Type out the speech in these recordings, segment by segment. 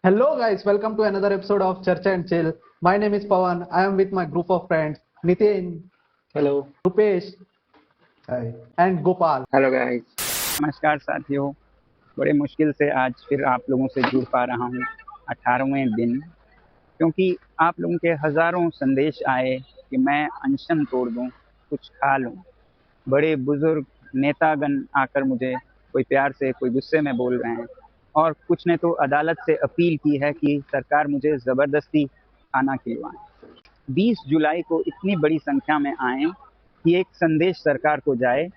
Hello guys, welcome to another episode of Church and Chill. My name is Pawan. I am with my group of friends Nitin, hello. Rupesh, hi. and Gopal. Hello guys. नमस्कार साथियों, बड़े मुश्किल से आज फिर आप लोगों से जुड़ पा रहा हूँ 18वें दिन, क्योंकि आप लोगों के हज़ारों संदेश आए कि मैं अनशन तोड़ दूँ, कुछ खा लूँ। बड़े बुजुर्ग नेतागण आकर मुझे कोई प्यार से कोई गुस्से में बोल रहे हैं, और कुछ ने तो अदालत से अपील की है कि सरकार मुझे ज़बरदस्ती खाना खिलवाएं। 20 जुलाई को इतनी बड़ी संख्या में आएँ कि एक संदेश सरकार को जाए।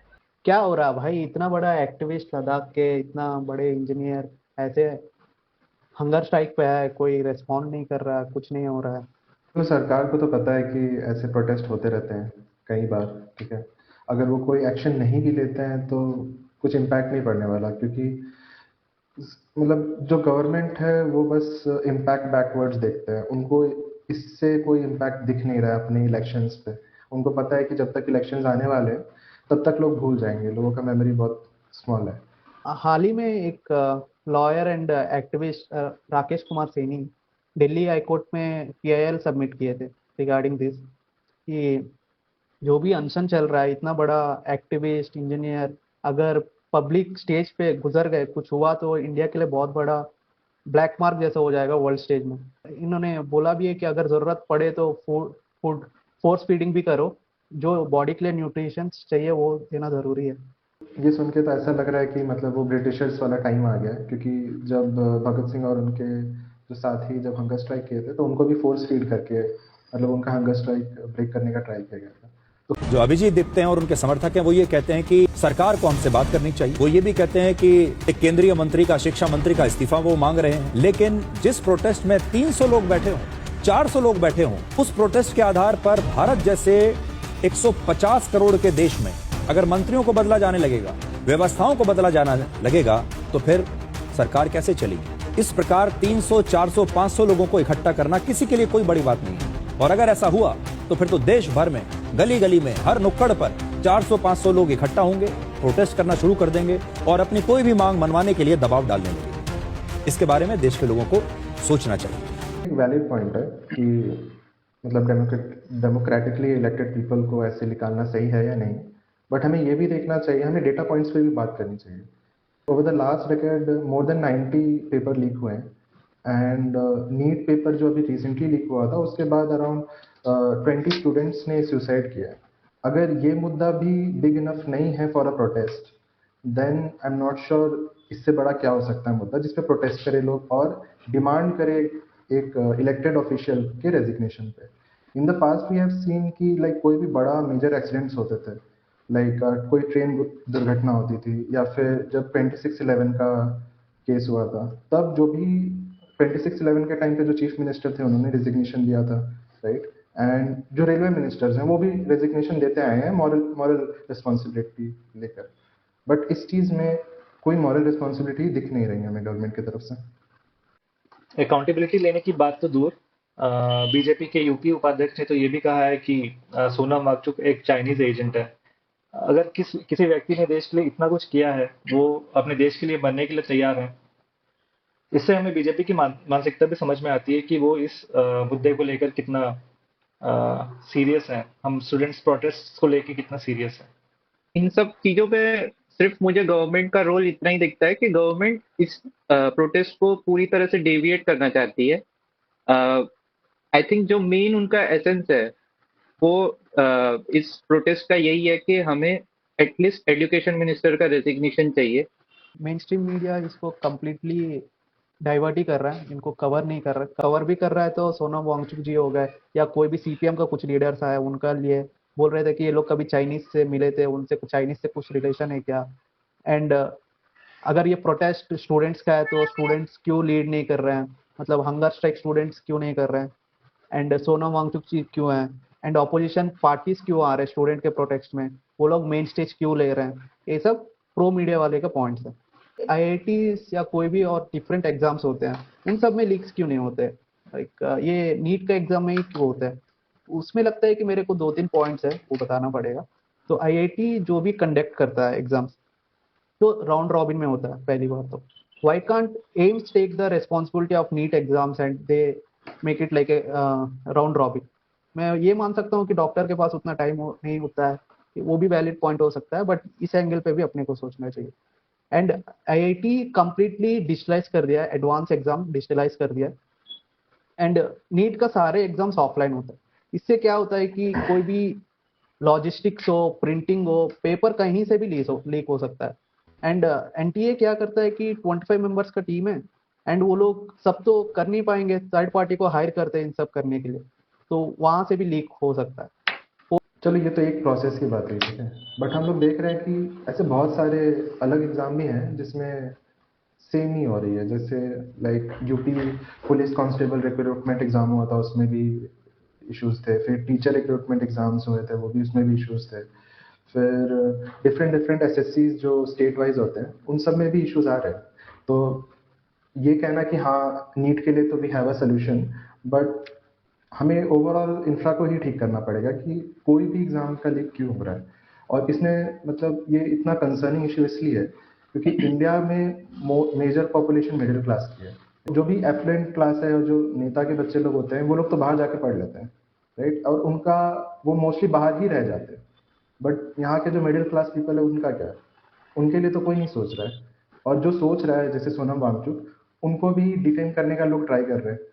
क्या हो रहा भाई? इतना बड़ा एक्टिविस्ट लद्दाख के, इतना बड़े इंजीनियर ऐसे हंगर स्ट्राइक पे है, कोई रेस्पॉन्ड नहीं कर रहा, कुछ नहीं हो रहा है। तो सरकार को तो पता है कि ऐसे प्रोटेस्ट होते रहते हैं कई बार, ठीक है। अगर वो कोई एक्शन नहीं भी लेते हैं तो कुछ इम्पैक्ट नहीं पड़ने वाला, क्योंकि मतलब जो गवर्नमेंट है वो बस इम्पैक्ट बैकवर्ड्स देखते हैं। उनको इससे कोई इम्पैक्ट दिख नहीं रहा है अपने इलेक्शंस पे। उनको पता है कि जब तक इलेक्शंस आने वाले हैं तब तक लोग भूल जाएंगे, लोगों का मेमोरी बहुत स्मॉल है। हाल ही में एक lawyer and activist Rakesh Kumar Saini Delhi high court में पीआईएल सबमिट किए थे रिगार्डिंग दिस, कि जो भी अनशन चल रहा है, इतना बड़ा एक्टिविस्ट इंजीनियर अगर पब्लिक स्टेज पे गुजर गए, कुछ हुआ तो इंडिया के लिए बहुत बड़ा ब्लैक मार्क जैसा हो जाएगा वर्ल्ड स्टेज में। इन्होंने बोला भी है कि अगर ज़रूरत पड़े तो फूड फोर्स फीडिंग भी करो, जो बॉडी के लिए न्यूट्रिशन चाहिए वो देना ज़रूरी है। ये सुन के तो ऐसा लग रहा है कि मतलब वो ब्रिटिशर्स वाला टाइम आ गया है, क्योंकि जब भगत सिंह और उनके जो साथी जब हंगर स्ट्राइक किए थे तो उनको भी फोर्स फीड करके मतलब उनका हंगर स्ट्राइक ब्रेक करने का ट्राई किया गया था। जो अभिजीत दीप्ते हैं और उनके समर्थक हैं वो ये कहते हैं कि सरकार को हमसे बात करनी चाहिए। वो ये भी कहते हैं कि एक केंद्रीय मंत्री का, शिक्षा मंत्री का इस्तीफा वो मांग रहे हैं। लेकिन जिस प्रोटेस्ट में 300 लोग बैठे हों, 400 लोग बैठे हों, उस प्रोटेस्ट के आधार पर भारत जैसे 150 करोड़ के देश में अगर मंत्रियों को बदला जाने लगेगा, व्यवस्थाओं को बदला जाना लगेगा, तो फिर सरकार कैसे चलेगी? इस प्रकार 300, 400, 500 लोगों को इकट्ठा करना किसी के लिए कोई बड़ी बात नहीं है। और अगर ऐसा हुआ तो फिर तो देश भर में, गली गली में, हर नुक्कड़ पर 400-500 लोग इकट्ठा होंगे, प्रोटेस्ट करना शुरू कर देंगे और अपनी कोई भी मांग मनवाने के लिए दबाव डालने लगेंगे। इसके बारे में देश के लोगों को सोचना चाहिए। एक वैलिड पॉइंट है कि मतलब डेमोक्रेटिकली इलेक्टेड पीपल को ऐसे निकालना सही है या नहीं, बट हमें ये भी देखना चाहिए, हमें डेटा पॉइंट्स पे भी बात करनी चाहिए। Over the last decade more than 90 paper leak हुए हैं, एंड नीट पेपर जो अभी रिसेंटली लीक हुआ था उसके बाद अराउंड 20 स्टूडेंट्स ने सुसाइड किया है। अगर ये मुद्दा भी बिग इनफ नहीं है for a protest, then I am not sure इससे बड़ा क्या हो सकता है मुद्दा जिस पे प्रोटेस्ट करे लोग और डिमांड करे एक इलेक्टेड ऑफिशियल के रेजिग्नेशन पे। In the past we have seen कि लाइक कोई भी बड़ा मेजर एक्सीडेंट्स होते थे, लाइक कोई ट्रेन दुर्घटना होती थी, या फिर जब 26/11 का केस हुआ था, तब जो भी 26/11 के टाइम पे जो चीफ मिनिस्टर थे उन्होंने रेजिग्नेशन दिया था, राइट। एंड जो रेलवे मिनिस्टर्स हैं वो भी रेजिग्नेशन देते आए हैं मॉरल मॉरल रिस्पॉन्सिबिलिटी लेकर। बट इस चीज़ में कोई मॉरल रिस्पॉन्सिबिलिटी दिख नहीं रही है हमें गवर्नमेंट की तरफ से। अकाउंटेबिलिटी लेने की बात तो दूर, बीजेपी के यूपी उपाध्यक्ष ने तो ये भी कहा है कि सोनम वांगचुक एक चाइनीज एजेंट है। अगर किसी व्यक्ति ने देश के लिए इतना कुछ किया है, वो अपने देश के लिए बनने के लिए तैयार है, इससे हमें बीजेपी की मानसिकता भी समझ में आती है कि वो इस मुद्दे को लेकर कितना सीरियस है। हम स्टूडेंट्स प्रोटेस्ट को लेकर कितना सीरियस है। इन सब चीजों पे सिर्फ मुझे गवर्नमेंट का रोल इतना ही दिखता है कि गवर्नमेंट इस प्रोटेस्ट को पूरी तरह से डेविएट करना चाहती है। आई थिंक जो मेन उनका एसेंस है वो इस प्रोटेस्ट का यही है कि हमें एटलीस्ट एजुकेशन मिनिस्टर का रेजिग्नेशन चाहिए। मेन स्ट्रीम मीडिया इसको कम्प्लीटली डाइवर्ट ही कर रहा है, इनको कवर नहीं कर रहा। कवर भी कर रहा है तो सोनम वांगचुक जी हो गए, या कोई भी सीपीएम का कुछ लीडर्स आए, उनका लिए बोल रहे थे कि ये लोग कभी चाइनीज से मिले थे, उनसे चाइनीज से कुछ रिलेशन है क्या। एंड अगर ये प्रोटेस्ट स्टूडेंट्स का है तो स्टूडेंट्स क्यों लीड नहीं कर रहे हैं, मतलब हंगर स्ट्राइक स्टूडेंट्स क्यों नहीं कर रहे हैं, एंड सोनम वांगचुक जी क्यों हैं, एंड ऑपोजिशन पार्टीज क्यों आ रहे हैं स्टूडेंट के प्रोटेस्ट में, वो लोग मेन स्टेज क्यों ले रहे हैं। ये सब प्रो मीडिया वाले का पॉइंट्स है। आईआईटीज या कोई भी और डिफरेंट एग्जाम्स होते हैं, उन सब में लीक्स क्यों नहीं होते। लाइक ये नीट का एग्जाम में ही क्यों होता है, उसमें लगता है कि मेरे को 2-3 पॉइंट्स है वो बताना पड़ेगा। तो आईआईटी जो भी कंडक्ट करता है एग्जाम्स, तो राउंड रॉबिन में होता है पहली बार। तो why can't AIMS take the responsibility of NEET exams and they make it like a round robin? मैं ये मान सकता हूँ कि डॉक्टर के पास उतना टाइम नहीं होता है, वो भी वैलिड पॉइंट हो सकता है, बट इस एंगल पे भी अपने को सोचना चाहिए। एंड आईआईटी कंप्लीटली डिजिटलाइज कर दिया है, एडवांस एग्जाम डिजिटलाइज कर दिया है, एंड नीट का सारे एग्जाम्स ऑफलाइन होता है। इससे क्या होता है कि कोई भी लॉजिस्टिक्स हो, प्रिंटिंग हो, पेपर कहीं से भी लीक हो सकता है। एंड एनटीए क्या करता है कि 25 मेंबर्स का टीम है, एंड वो लोग सब तो कर नहीं पाएंगे, थर्ड पार्टी को हायर करते हैं इन सब करने के लिए, तो वहां से भी लीक हो सकता है। चलो ये तो एक प्रोसेस की बात हुई, ठीक है, बट हम लोग देख रहे हैं कि ऐसे बहुत सारे अलग एग्जाम भी हैं जिसमें सेम ही हो रही है। जैसे like UP police constable recruitment exam हुआ था, उसमें भी इश्यूज थे। फिर टीचर रिक्रूटमेंट एग्जाम्स हुए थे, वो भी उसमें भी इश्यूज थे। फिर डिफरेंट डिफरेंट एसएससीज जो स्टेट वाइज होते हैं, उन सब में भी इश्यूज आ रहे हैं। तो ये कहना कि हाँ नीट के लिए तो we have a solution, but हमें ओवरऑल इंफ्रा को ही ठीक करना पड़ेगा कि कोई भी एग्जाम का लीक क्यों हो रहा है। और इसने मतलब ये इतना कंसर्निंग इशू इसलिए है क्योंकि इंडिया में मेजर पॉपुलेशन मिडिल क्लास की है। जो भी एफ्लुएंट क्लास है और जो नेता के बच्चे लोग होते हैं, वो लोग तो बाहर जाके पढ़ लेते हैं, राइट, और उनका वो मोस्टली बाहर ही रह जाते हैं। बट यहाँ के जो मिडिल क्लास पीपल है, उनका क्या है? उनके लिए तो कोई नहीं सोच रहा है। और जो सोच रहा है जैसे सोनम वांगचुक, उनको भी डिफेम करने का लोग ट्राई कर रहे हैं।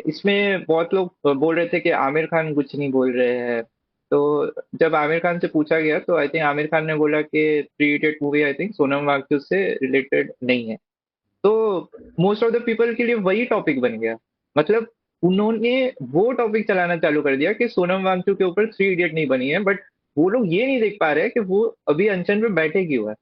इसमें बहुत लोग बोल रहे थे कि आमिर खान कुछ नहीं बोल रहे हैं। तो जब आमिर खान से पूछा गया तो आई थिंक आमिर खान ने बोला कि three idiot movie I think Sonam Wangchuk से रिलेटेड नहीं है। तो मोस्ट ऑफ द पीपल के लिए वही टॉपिक बन गया। मतलब उन्होंने वो टॉपिक चलाना चालू कर दिया कि सोनम वांगचुक के ऊपर थ्री इडियट नहीं बनी है, बट वो लोग ये नहीं देख पा रहे कि वो अभी अनशन पे बैठे क्यों है।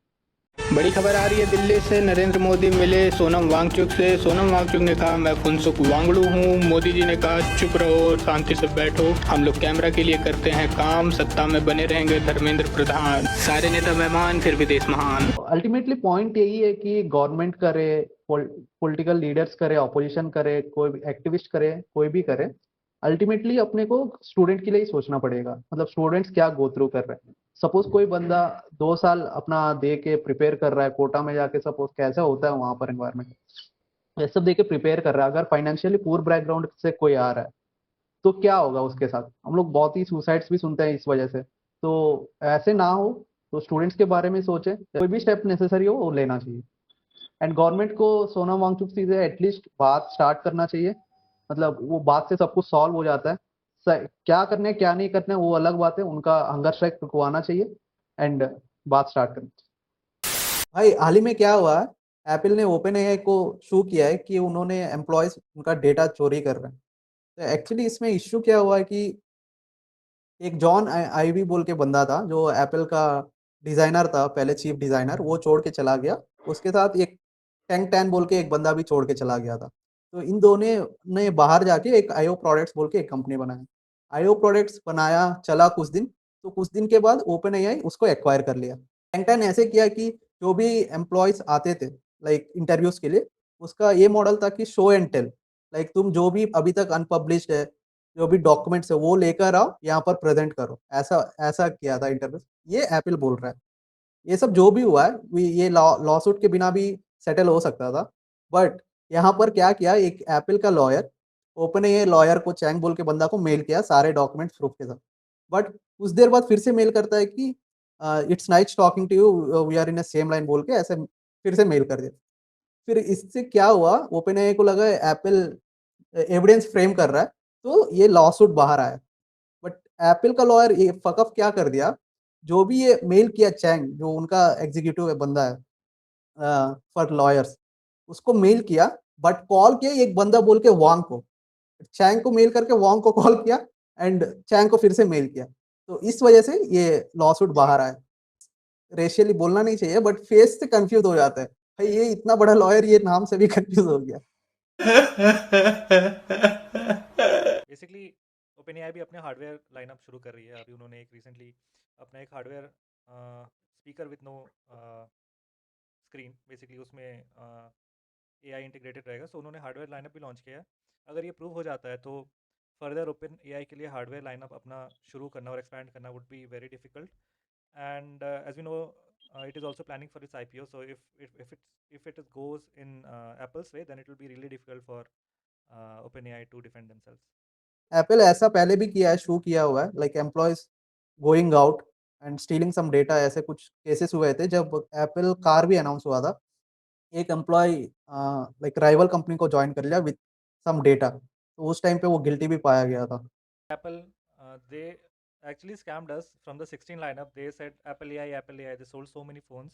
बड़ी खबर आ रही है दिल्ली से। नरेंद्र मोदी मिले सोनम वांगचुक से। सोनम वांगचुक ने कहा मैं फुनसुक वांगड़ू हूँ। मोदी जी ने कहा चुप रहो, शांति से बैठो, हम लोग कैमरा के लिए करते हैं काम, सत्ता में बने रहेंगे धर्मेंद्र प्रधान। सारे नेता मेहमान फिर भी देश महान। अल्टीमेटली पॉइंट यही है कि गवर्नमेंट करे, पॉलिटिकल लीडर्स करे, ऑपोजिशन करे, कोई भी एक्टिविस्ट करे, कोई भी करे, अल्टीमेटली अपने को स्टूडेंट के लिए ही सोचना पड़ेगा। मतलब स्टूडेंट्स क्या गो थ्रू कर रहे हैं। सपोज कोई बंदा 2 साल अपना दे के प्रिपेयर कर रहा है, कोटा में जाके, सपोज कैसा होता है वहां पर एनवायरमेंट, ये सब दे के प्रिपेयर कर रहा है, अगर फाइनेंशियली पूर बैकग्राउंड से कोई आ रहा है तो क्या होगा उसके साथ। हम लोग बहुत ही सुसाइड्स भी सुनते हैं इस वजह से। तो ऐसे ना हो, तो स्टूडेंट्स के बारे में सोचें, कोई भी स्टेप नेसेसरी हो वो लेना चाहिए। एंड गवर्नमेंट को सोनम वांगचुक से एटलीस्ट बात स्टार्ट करना चाहिए। मतलब वो बात से सब कुछ सॉल्व हो जाता है। क्या करना है क्या नहीं करना है वो अलग बात है, उनका हंगर स्ट्राइक रुकवाना चाहिए एंड बात स्टार्ट करनी चाहिए। भाई हाल ही में क्या हुआ है, एप्पल ने ओपन एआई को शू किया है कि उन्होंने एम्प्लॉयज उनका डेटा चोरी कर रहे हैं। तो एक्चुअली इसमें इश्यू क्या हुआ है कि एक जॉन आईवी बोल के बंदा था जो एप्पल का डिजाइनर था, पहले चीफ डिजाइनर, वो छोड़ के चला गया। उसके साथ एक टैंग टैन बोल के एक बंदा भी छोड़ के चला गया था। तो इन दोनों ने बाहर जाके एक आईओ प्रोडक्ट्स बोल के एक कंपनी बनाया। आईओ प्रोडक्ट्स बनाया, चला कुछ दिन, तो कुछ दिन के बाद ओपन एआई उसको एक्वायर कर लिया। टैंग टैन ऐसे किया कि जो भी एम्प्लॉयज आते थे लाइक इंटरव्यूज के लिए, उसका ये मॉडल था कि शो एंड टेल, लाइक तुम जो भी अभी तक अनपब्लिश्ड है, जो भी डॉक्यूमेंट्स है वो लेकर आओ, यहाँ पर प्रेजेंट करो, ऐसा ऐसा किया था इंटरव्यू। ये एप्पल बोल रहा है। ये सब जो भी हुआ है ये लॉ सूट के बिना भी सेटल हो सकता था। बट यहाँ पर क्या किया, एक एप्पल का लॉयर, ओपन ए लॉयर को चैंग बोल के बंदा को मेल किया सारे डॉक्यूमेंट्स प्रूफ के साथ। बट कुछ देर बाद फिर से मेल करता है कि it's nice talking to you, we are in same line बोल के ऐसे फिर से मेल कर दिया। फिर इससे क्या हुआ, ओपन ए को लगा एप्पल एविडेंस फ्रेम कर रहा है, तो ये लॉ सूट बाहर आया। बट एप्पल का लॉयर ये फकअप क्या कर दिया, जो भी ये मेल किया चैंग, जो उनका एग्जीक्यूटिव बंदा है फॉर लॉयर्स, उसको मेल किया, बट कॉल किया एक बंदा बोल के वांग को। चैंग को मेल करके वांग को कॉल किया एंड चैंग को फिर से मेल किया। तो इस वजह से ये लॉ सूट बाहर आया। रेशियली बोलना नहीं चाहिए बट फेस से कंफ्यूज हो जाता है, भाई ये इतना बड़ा लॉयर ये नाम से भी कंफ्यूज हो गया। बेसिकली ओपन एआई भी अपने हार्डवेयर लाइनअप शुरू कर रही है। अभी उन्होंने एक रिसेंटली अपना एक hardware speaker with no screen, basically उसमें एआई इंटीग्रेटेड रहेगा। सो उन्होंने हार्डवेयर लाइनअप भी लॉन्च किया है। अगर ये प्रूव हो जाता है तो फर्दर ओपन एआई के लिए हार्डवेयर लाइनअप अपना शुरू करना और एक्सपैंड करना would be very difficult. And as we know it is also planning for its IPO. So if it goes in Apple's way, then it will be really difficult for OpenAI to defend themselves. Apple ऐसा पहले भी किया है, show किया हुआ है, like employees going out and stealing some data, ऐसे कुछ केसेस हुए थे जब एप्पल कार भी अनाउंस हुआ था। एक एम्प्लॉय लाइक राइवल कंपनी को ज्वाइन कर लिया विद सम डेटा, तो उस टाइम पे वो गिल्टी भी पाया गया था। Apple, they actually scammed us from the 16 lineup. They said Apple AI. They sold so many phones,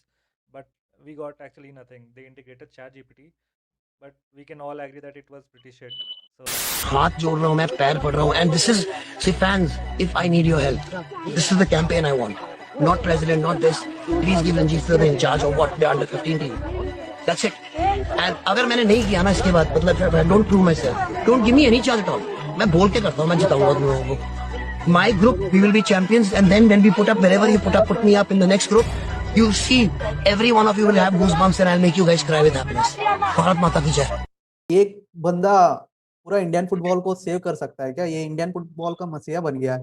but we got actually nothing. They integrated ChatGPT, but we can all agree that it was pretty shit. So हाथ जोड़ रहा हूँ मैं, पैर पड़ रहा हूँ, and this is see fans, if I need your help, this is the campaign I want, not president, not this, please give Ranjit sir in charge of what the under 15 team, that's it. And अगर मैंने नहीं किया ना इसके बाद, मतलब I don't prove myself, don't give me any charge at all, मैं बोल के करता हूँ, मैं जिताऊंगा तुम लोगों को। My group, we will be champions, and then when we put up wherever you put me up in the next group, you will see every one of you will have goosebumps and I'll make you guys cry with happiness. Bharat माता की जय। एक बंदा पूरा Indian football को save कर सकता है क्या? ये इंडियन फुटबॉल का मसीहा बन गया है।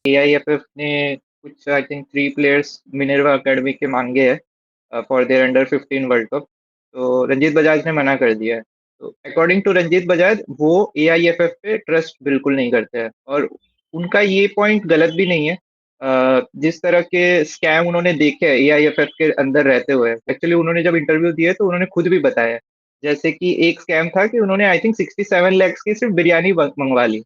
AIFF ने कुछ I think 3 players Minerva academy के मांगे हैं for their under 15 world cup, तो रंजीत बजाज ने मना कर दिया है। तो अकॉर्डिंग टू रंजीत बजाज, वो AIFF पे ट्रस्ट बिल्कुल नहीं करते हैं, और उनका ये पॉइंट गलत भी नहीं है। जिस तरह के स्कैम उन्होंने देखे हैं AIFF के अंदर रहते हुए, एक्चुअली उन्होंने जब इंटरव्यू दिए तो उन्होंने खुद भी बताया, जैसे कि एक स्कैम था कि उन्होंने आई थिंक 67 lakhs की सिर्फ बिरयानी मंगवा ली।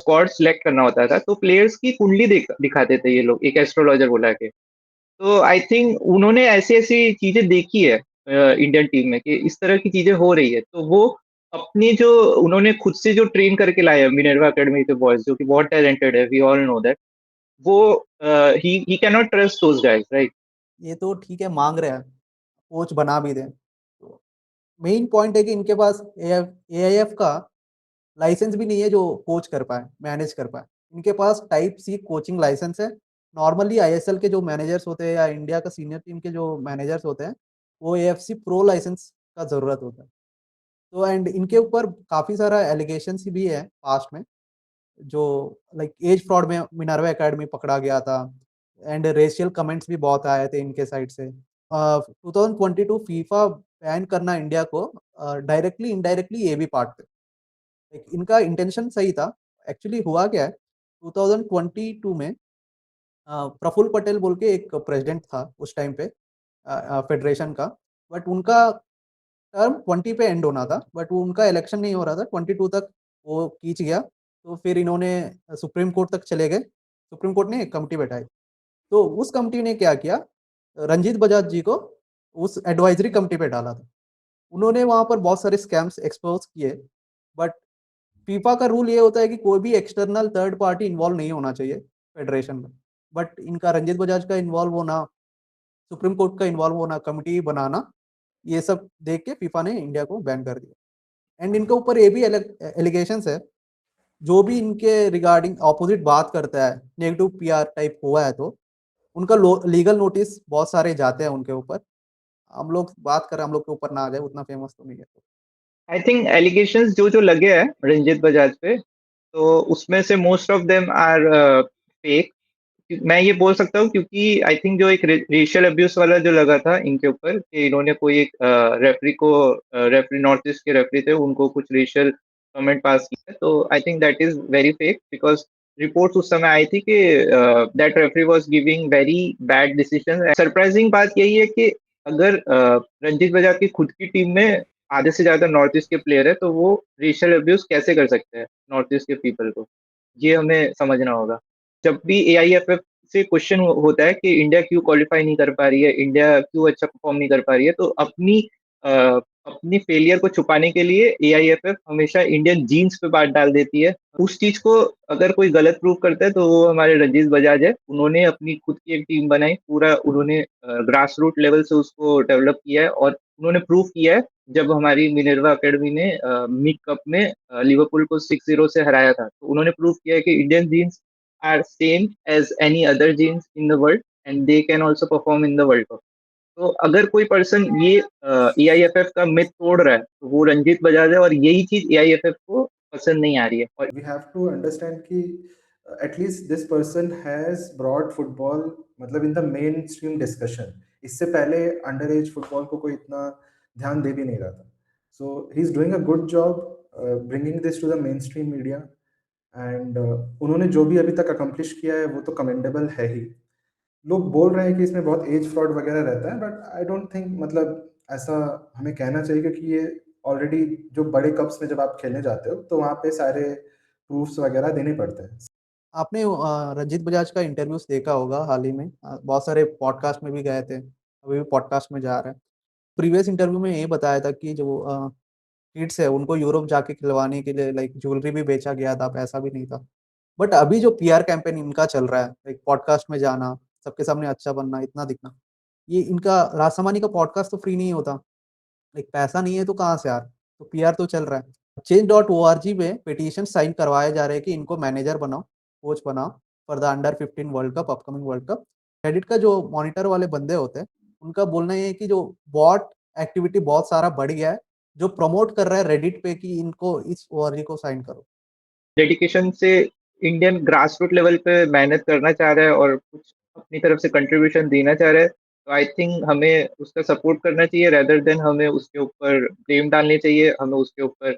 स्क्वाड सिलेक्ट करना होता था तो प्लेयर्स की कुंडली दिखाते थे ये लोग, एक एस्ट्रोलॉजर बुला के। तो आई थिंक उन्होंने ऐसी ऐसी चीजें देखी है इंडियन टीम में कि इस तरह की चीजें हो रही है, तो वो अपनी जो उन्होंने खुद से जो ट्रेन करके लाए हैं मिनर्वा एकेडमी के बॉयज, जो कि बहुत टैलेंटेड है, वी ऑल नो दैट, वो he can not trust those guys, right. ये तो ठीक है, मांग रहे हैं, कोच बना भी दें। तो मेन पॉइंट है कि इनके पास AIF का लाइसेंस भी नहीं है जो कोच कर पाए, मैनेज कर पाए। इनके पास टाइप सी कोचिंग लाइसेंस है। नॉर्मली ISL के जो मैनेजर्स होते हैं या इंडिया का सीनियर टीम के जो मैनेजर्स होते हैं, वो AFC प्रो लाइसेंस का ज़रूरत होता है। तो एंड इनके ऊपर काफ़ी सारा एलिगेशंस भी है पास्ट में, जो लाइक एज फ्रॉड में मिनर्वा एकेडमी पकड़ा गया था, एंड रेशियल कमेंट्स भी बहुत आए थे इनके साइड से। 2022 फीफा बैन करना इंडिया को डायरेक्टली इनडायरेक्टली ये भी पार्ट थे। लाइक इनका इंटेंशन सही था। एक्चुअली हुआ क्या है, 2022 में प्रफुल्ल पटेल बोल के एक प्रेसिडेंट था उस टाइम पे फेडरेशन का, बट उनका टर्म 20 पे एंड होना था, बट वो उनका इलेक्शन नहीं हो रहा था, 22 तक वो खींच गया। तो फिर इन्होंने सुप्रीम कोर्ट तक चले गए। सुप्रीम कोर्ट ने एक कमिटी बैठाई, तो उस कमिटी ने क्या किया, रंजीत बजाज जी को उस एडवाइजरी कमिटी पे डाला था। उन्होंने वहाँ पर बहुत सारे स्कैम्स एक्सपोज किए, बट फीफा का रूल ये होता है कि कोई भी एक्सटर्नल थर्ड पार्टी इन्वॉल्व नहीं होना चाहिए फेडरेशन में, बट इनका रंजीत बजाज का इन्वॉल्व होना, सुप्रीम कोर्ट का इन्वॉल्व होना, कमिटी बनाना, ये सब देख के फीफा ने इंडिया को बैन कर दिया। एंड इनके ऊपर ये भी एलिगेशंस है, जो भी इनके रिगार्डिंग ऑपोजिट बात करता है, नेगेटिव PR टाइप हुआ है, तो उनका लीगल नोटिस बहुत सारे जाते हैं उनके ऊपर। हम लोग बात करें, हम लोग के ऊपर ना आ जाए, उतना फेमस तो नहीं है। आई थिंक एलिगेशंस जो जो लगे हैं रंजीत बजाज पे, तो उसमें से most of them are fake. मैं ये बोल सकता हूँ क्योंकि आई थिंक जो एक रेशियल अब्यूज वाला जो लगा था इनके ऊपर, कि इन्होंने कोई एक रेफरी नॉर्थ ईस्ट के रेफरी थे, उनको कुछ रेशियल कमेंट पास किया, तो I think that is very fake, because reports उस समय आई थी कि that referee was giving very bad decision. Surprising बात यही है कि अगर रंजीत बजाज की खुद की टीम में आधे से ज्यादा नॉर्थ ईस्ट के प्लेयर है, तो वो रेशियल अब्यूज कैसे कर सकते हैं नॉर्थ ईस्ट के पीपल को, ये हमें समझना होगा। जब भी AIFF से क्वेश्चन होता है कि इंडिया क्यों क्वालिफाई नहीं कर पा रही है, इंडिया क्यों अच्छा परफॉर्म नहीं कर पा रही है, तो अपनी फेलियर को छुपाने के लिए AIFF हमेशा इंडियन जीन्स पे बात डाल देती है। उस चीज को अगर कोई गलत प्रूव करता है तो वो हमारे रंजीत बजाज है। उन्होंने अपनी खुद की एक टीम बनाई, पूरा उन्होंने ग्रास रूट लेवल से उसको डेवलप किया है, और उन्होंने प्रूव किया है जब हमारी मिनर्वा एकेडमी ने मिक कप में लिवरपूल को 6-0 से हराया था, तो उन्होंने प्रूव किया है कि Indian genes are same as any other genes in the world and they can also perform in the World Cup. तो अगर कोई पर्सन ये AIFF का मिथ तोड़ रहा है तो वो रंजीत बजाज है, और यही चीज AIFF को पसंद नहीं आ रही है। और we have to understand कि at least this person has brought football मतलब in the mainstream discussion. इससे पहले अंडर एज फुटबॉल को कोई इतना ध्यान दे भी नहीं रहा था। So he is doing a good job bringing this to the mainstream media and उन्होंने जो भी अभी तक अकम्प्लिश किया है वो तो कमेंडेबल है ही। लोग बोल रहे हैं कि इसमें बहुत एज फ्रॉड वगैरह रहता है, बट आई डोंट थिंक मतलब ऐसा हमें कहना चाहिए, क्योंकि ये ऑलरेडी जो बड़े कप्स में जब आप खेलने जाते हो तो वहाँ पे सारे प्रूफ्स वगैरह देने पड़ते हैं। आपने रंजीत बजाज का इंटरव्यूज देखा होगा हाल ही में, बहुत सारे पॉडकास्ट में भी गए थे, अभी भी पॉडकास्ट में जा रहे हैं। प्रीवियस इंटरव्यू में ये बताया था कि जो किड्स है उनको यूरोप जाके खिलवाने के लिए लाइक ज्वेलरी भी बेचा गया था, पैसा भी नहीं था। बट अभी जो पीआर कैंपेन इनका चल रहा है, लाइक पॉडकास्ट में जाना, सबके सामने अच्छा बनना, इतना दिखना, ये इनका राजसमानी का पॉडकास्ट तो फ्री नहीं होता, लाइक पैसा नहीं है तो कहाँ से यार, तो पीआर तो चल रहा है। change.org पे पिटीशन साइन करवाए जा रहे हैं कि इनको मैनेजर बनाओ, कोच बनाओ for the under 15 world cup, upcoming world cup. Reddit का जो मॉनिटर वाले बंदे होते हैं उनका बोलना ये है कि जो बॉट एक्टिविटी बहुत सारा बढ़ गया है, जो प्रमोट कर रहा है रेडिट पे कि इनको इस ओआरजी को साइन करो। डेडिकेशन से इंडियन ग्रास रूट लेवल पे मेहनत करना चाह रहा है और कुछ अपनी तरफ से कंट्रीब्यूशन देना चाह रहा है, तो आई थिंक हमें उसका सपोर्ट करना चाहिए रेदर देन हमें उसके ऊपर ब्लेम डालने चाहिए, हमें उसके ऊपर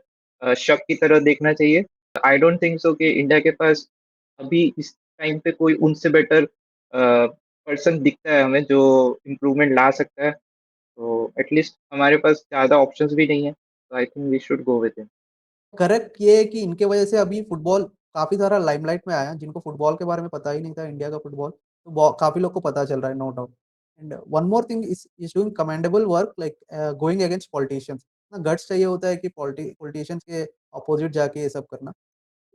शक की तरह देखना चाहिए। आई डोंट थिंक सो कि इंडिया के पास अभी इस टाइम पे कोई उनसे बेटर पर्सन दिखता है हमें जो इम्प्रूवमेंट ला सकता है, तो एटलीस्ट हमारे पास ज़्यादा ऑप्शंस भी नहीं है, तो I think we should go with him. Correct ये है कि इनके वजह से अभी फुटबॉल काफी सारा लाइमलाइट में आया, जिनको फुटबॉल के बारे में पता ही नहीं था, इंडिया का फुटबॉल तो काफी लोग को पता चल रहा है, no doubt. And one more thing is doing commendable work, like going against politicians. ना गट्स चाहिए होता है कि पॉलिटिशियंस के अपोजिट जाके ये सब करना।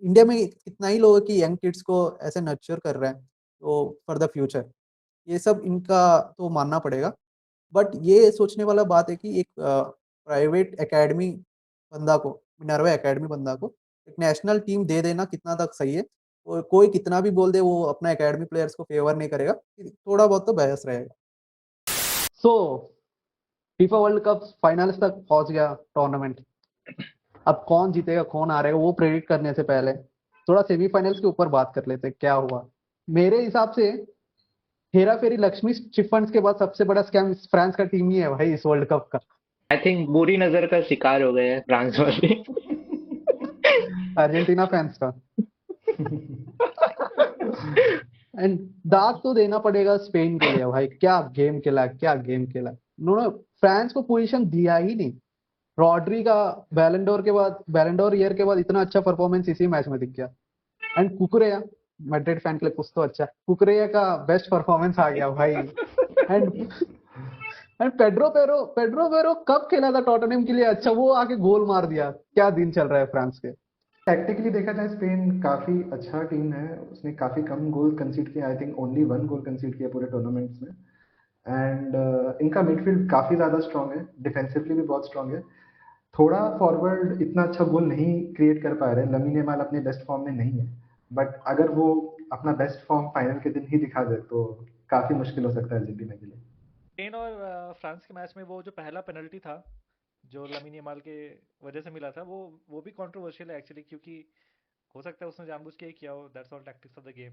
इंडिया में कितना ही लोग है कि यंग किड्स को ऐसे नर्चर कर रहे हैं तो फॉर द फ्यूचर, ये सब इनका तो मानना पड़ेगा। बट ये सोचने वाला बात है कि एक प्राइवेट एकेडमी बंदा को, मिनर्वा एकेडमी बंदा को एक नेशनल टीम दे देना कितना तक सही है, और कोई कितना भी बोल दे वो अपना एकेडमी प्लेयर्स को फेवर नहीं करेगा, थोड़ा बहुत तो बहस रहेगा। सो फीफा वर्ल्ड कप फाइनल्स तक पहुंच गया टूर्नामेंट। अब कौन जीतेगा कौन हारेगा वो प्रेडिक्ट करने से पहले थोड़ा सेमीफाइनल्स के ऊपर बात कर लेते हैं, क्या हुआ। मेरे हिसाब से हेरा फेरी लक्ष्मी चिट फंड्स के बाद सबसे बड़ा स्कैम फ्रांस का टीम ही है भाई इस वर्ल्ड कप का। आई थिंक बुरी नजर का शिकार हो गए हैं फ्रांस वाले। अर्जेंटीना फैंस का। एंड दाग तो देना पड़ेगा स्पेन के लिए भाई, क्या गेम खेला, क्या गेम खेला। उन्होंने फ्रांस को पोजीशन दिया ही नहीं। रॉड्री का बैलेंडोर ईयर के बाद इतना अच्छा परफॉर्मेंस इसी मैच में दिख गया। एंड कुकुरेया, मैड्रिड फैन के लिए कुछ तो अच्छा, कुकुरेया का बेस्ट परफॉर्मेंस आ गया भाई। एंड पेड्रो पेरो कब खेला था टॉटनहम के लिए, अच्छा वो आके गोल मार दिया। क्या दिन चल रहा है फ्रांस के। टैक्टिकली देखा जाए स्पेन काफ़ी अच्छा टीम है, उसने काफ़ी कम गोल कंसीड किया, आई थिंक ओनली 1 गोल कंसीड किया पूरे टूर्नामेंट्स में। एंड इनका मिडफील्ड काफ़ी ज़्यादा स्ट्रांग है, डिफेंसिवली भी बहुत स्ट्रांग है। थोड़ा फॉरवर्ड इतना अच्छा गोल नहीं क्रिएट कर पा रहे, लमीन यमाल अपने बेस्ट फॉर्म में नहीं है, बट अगर वो अपना बेस्ट फॉर्म फाइनल के दिन ही दिखा दे तो काफ़ी मुश्किल हो सकता है अर्जेंटीना के लिए। स्पेन और फ्रांस के मैच में वो जो पहला पेनल्टी था जो लमीन यमाल के वजह से मिला था, वो भी कंट्रोवर्शियल है एक्चुअली, क्योंकि हो सकता है उसने जानबूझ के ही किया हो। That's all tactics of the game.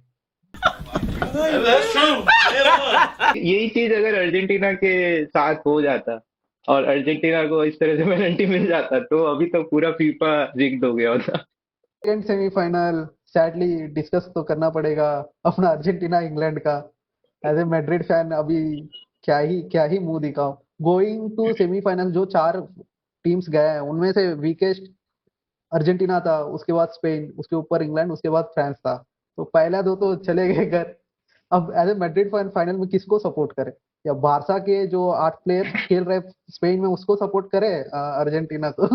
यही चीज अगर अर्जेंटीना के साथ हो जाता और अर्जेंटीना को इस तरह से पेनल्टी मिल जाता तो अभी तो पूरा फीफा रिग्ड हो गया होता। सेकंड सेमीफाइनल सैडली डिस्कस तो करना पड़ेगा अपना अर्जेंटीना इंग्लैंड का। एज ए मैड्रिड फैन अभी क्या ही मुंह दिखाओ। गोइंग टू सेमीफाइनल जो 4 टीम्स गए हैं उनमें से वीकेस्ट अर्जेंटीना था, उसके बाद स्पेन, उसके ऊपर इंग्लैंड, उसके बाद फ्रांस था। तो पहला 2 तो चले गए घर। अब as a Madrid fan final में किसको सपोर्ट करे, या बारसा के जो 8 प्लेयर्स खेल रहे स्पेन में उसको सपोर्ट करे अर्जेंटीना को।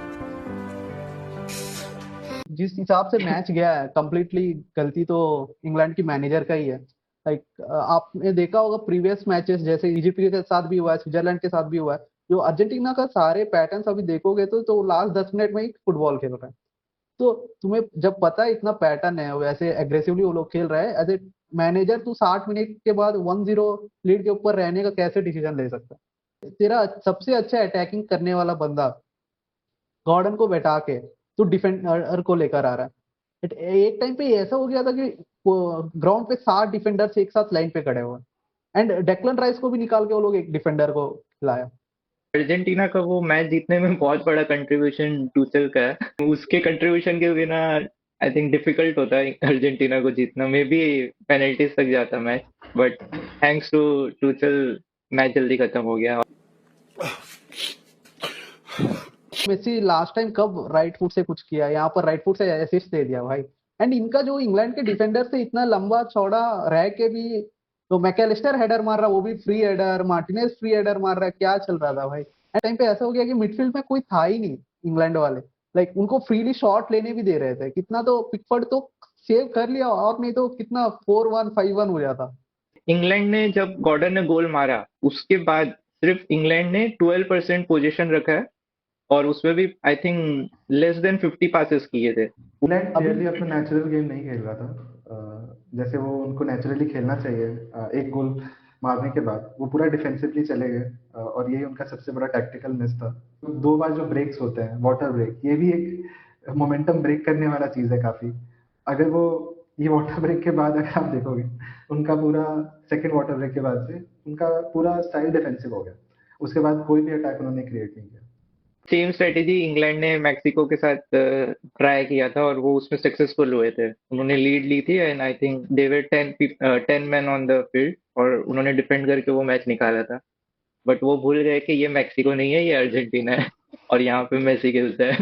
जिस हिसाब से मैच गया है कंप्लीटली गलती तो इंग्लैंड की मैनेजर का ही है। लाइक आपने देखा होगा प्रीवियस मैचेस जैसे इजिप्ट के साथ भी हुआ है, स्विट्जरलैंड के साथ भी हुआ है, जो अर्जेंटीना का सारे पैटर्न्स अभी देखोगे तो लास्ट 10 मिनट में ही फुटबॉल खेल रहे हैं। तो तुम्हें जब पता है इतना पैटर्न है, वैसे एग्रेसिवली वो लोग खेल रहे हैं, एज ए मैनेजर तू 60 मिनट के बाद 1-0 लीड के ऊपर रहने का कैसे डिसीजन ले सकता है। तेरा सबसे अच्छा अटैकिंग करने वाला बंदा गॉर्डन को बैठा के तो डिफेंडर को लेकर आ रहा है। एक टाइम पे ऐसा हो गया था कि ग्राउंड पे 7 डिफेंडर्स एक साथ लाइन पे खड़े हुए एंड डेक्लन राइस को भी निकाल के वो लोग एक डिफेंडर को खिलाया। अर्जेंटीना का वो मैच जीतने में बहुत बड़ा कंट्रीब्यूशन टूचल का है। उसके कंट्रीब्यूशन के बिना आई थिंक डिफिकल्ट होता है अर्जेंटीना को जीतना। मे बी पेनल्टीज तक जाता मैच, बट थैंक्स टू टूचल मैच जल्दी खत्म हो गया। मेसी लास्ट टाइम कब राइट फुट से कुछ किया, यहाँ पर राइट फुट से असिस्ट दे दिया भाई। एंड इनका जो इंग्लैंड के डिफेंडर से इतना लंबा चौड़ा रह के भी तो मैकेलिस्टर हेडर मार रहा, वो भी free header, Martinez free header मार रहा है, क्या चल रहा था भाई। एंड टाइम पे ऐसा हो गया कि मिडफील्ड में कोई था ही नहीं इंग्लैंड वाले, लाइक उनको फ्रीली शॉट लेने भी दे रहे थे। कितना तो पिकफोर्ड तो सेव कर लिया, और नहीं तो कितना 4-1 5-1 हो जाता। इंग्लैंड ने जब गॉर्डन ने गोल मारा उसके बाद सिर्फ इंग्लैंड ने 12% पोजीशन रखा है, और उसमें भी I think less than 50 passes किए थे। इंग्लैंड क्लियरली अपना नेचुरल गेम नहीं खेल रहा था, जैसे वो उनको नेचुरली खेलना चाहिए। एक गोल मारने के बाद वो पूरा डिफेंसिवली चले गए, और यही उनका सबसे बड़ा टैक्टिकल मिस था। 2 बार जो ब्रेक्स होते हैं, वाटर ब्रेक, ये भी एक मोमेंटम ब्रेक करने वाला चीज है काफी। अगर वो ये वाटर ब्रेक के बाद अगर आप देखोगे, उनका पूरा सेकंड वाटर ब्रेक के बाद से उनका पूरा स्टाइल डिफेंसिव हो गया। उसके बाद कोई भी अटैक उन्होंने क्रिएट नहीं किया। सेम स्ट्रेटेजी इंग्लैंड ने मैक्सिको के साथ ट्राई किया था, और वो उसमें सक्सेसफुल हुए थे। उन्होंने लीड ली थी, and I think they were 10 man on the field, और उन्होंने डिफेंड करके वो मैच निकाला था। बट वो भूल गए कि ये मैक्सिको नहीं है, ये अर्जेंटीना है, और यहाँ पे मेसी खेलता है।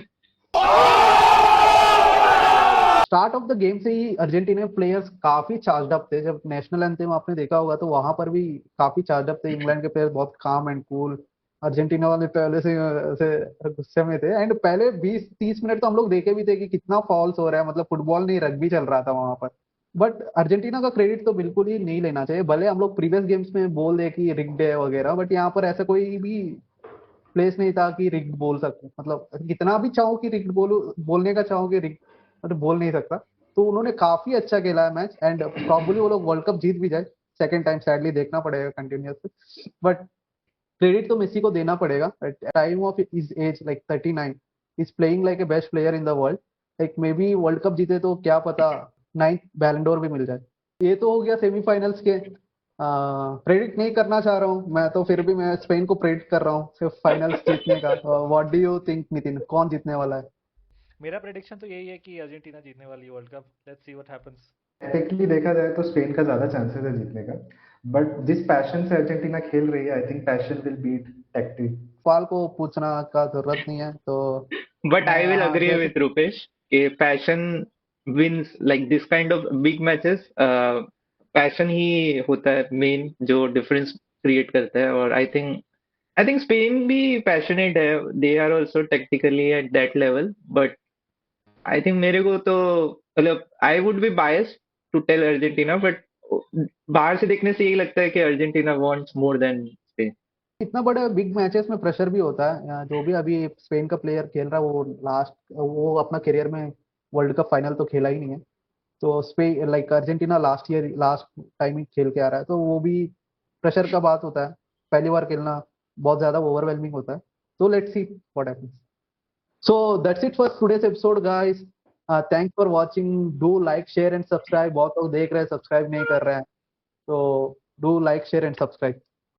स्टार्ट ऑफ द गेम से ही अर्जेंटीना प्लेयर्स काफी चार्ज अप थे। जब नेशनल एंथम आपने देखा होगा तो वहां पर भी काफी चार्ज अप थे। इंग्लैंड के प्लेयर्स बहुत काम एंड कूल, अर्जेंटीना वाले पहले से गुस्से में थे। एंड पहले 20-30 मिनट तो हम लोग देखे भी थे कि कितना फॉल्स हो रहा है, मतलब फुटबॉल नहीं रग्बी चल रहा था वहां पर। बट अर्जेंटीना का क्रेडिट तो बिल्कुल ही नहीं लेना चाहिए। भले हम लोग प्रीवियस गेम्स में बोल दे कि रिग्ड है वगैरह, बट यहाँ पर ऐसा कोई भी प्लेस नहीं था कि रिग्ड बोल सकते। मतलब कितना भी चाहो कि रिग्ड बोलने का चाहो कि रिग्ड, मतलब बोल नहीं सकता। तो उन्होंने काफी अच्छा खेला है मैच, एंड प्रॉब्ली वो लोग वर्ल्ड कप जीत भी जाए सेकंड टाइम, सैडली देखना पड़ेगा कंटिन्यूअसली। बट क्रेडिट तो मेसी को देना पड़ेगा। At time of his age like 39 is playing like a best player in the world. Like maybe world cup जीते तो क्या पता 9th बैलन डोर भी मिल जाए। ये तो हो गया सेमीफाइनल्स के। प्रेडिक्ट नहीं करना चाह रहा हूँ मैं, तो फिर भी मैं स्पेन को प्रेडिक्ट कर रहा हूँ सिर्फ फाइनल्स जीतने का। What do you think Nitin, कौन जीतने वाला है? मेरा प्रेडिक्शन तो यही है कि अर्जेंटीना जीतने वाली है world cup. Let's see what happens. Technically देखा जाए तो स्पेन का ज्यादा चांसेस है जीतने का, बट जिस पैशन से अर्जेंटीना खेल रही है, I think passion will beat tactic. सवाल को पूछना का जरूरत नहीं है, तो बट आई विल हाँ, अग्री जैसे विथ रूपेश कि passion wins like this kind of big matches. Passion ही होता है मेन जो डिफरेंस क्रिएट करता है, और आई थिंक स्पेन भी पैशनेट है। They are also technically at that level, but I think मेरे को तो मतलब I would be biased to tell Argentina, but बाहर से देखने से यही लगता है कि Argentina wants more than Spain. इतना बड़ा बिग मैचेस में प्रेशर भी होता है। जो भी अभी स्पेन का प्लेयर खेल रहा है वो अपना करियर में वर्ल्ड कप फाइनल तो खेला ही नहीं है। तो Spain like Argentina last time ही खेल के आ रहा है, तो वो भी प्रेशर का बात होता है। पहली बार खेलना बहुत ज्यादा ओवरवेलमिंग होता है। तो let's see what happens. So that's it for today's episode, guys. Thanks for watching. Do like, share and subscribe. बहुत लोग देख रहे हैं, सब्सक्राइब नहीं कर रहे हैं, तो do like, share and subscribe.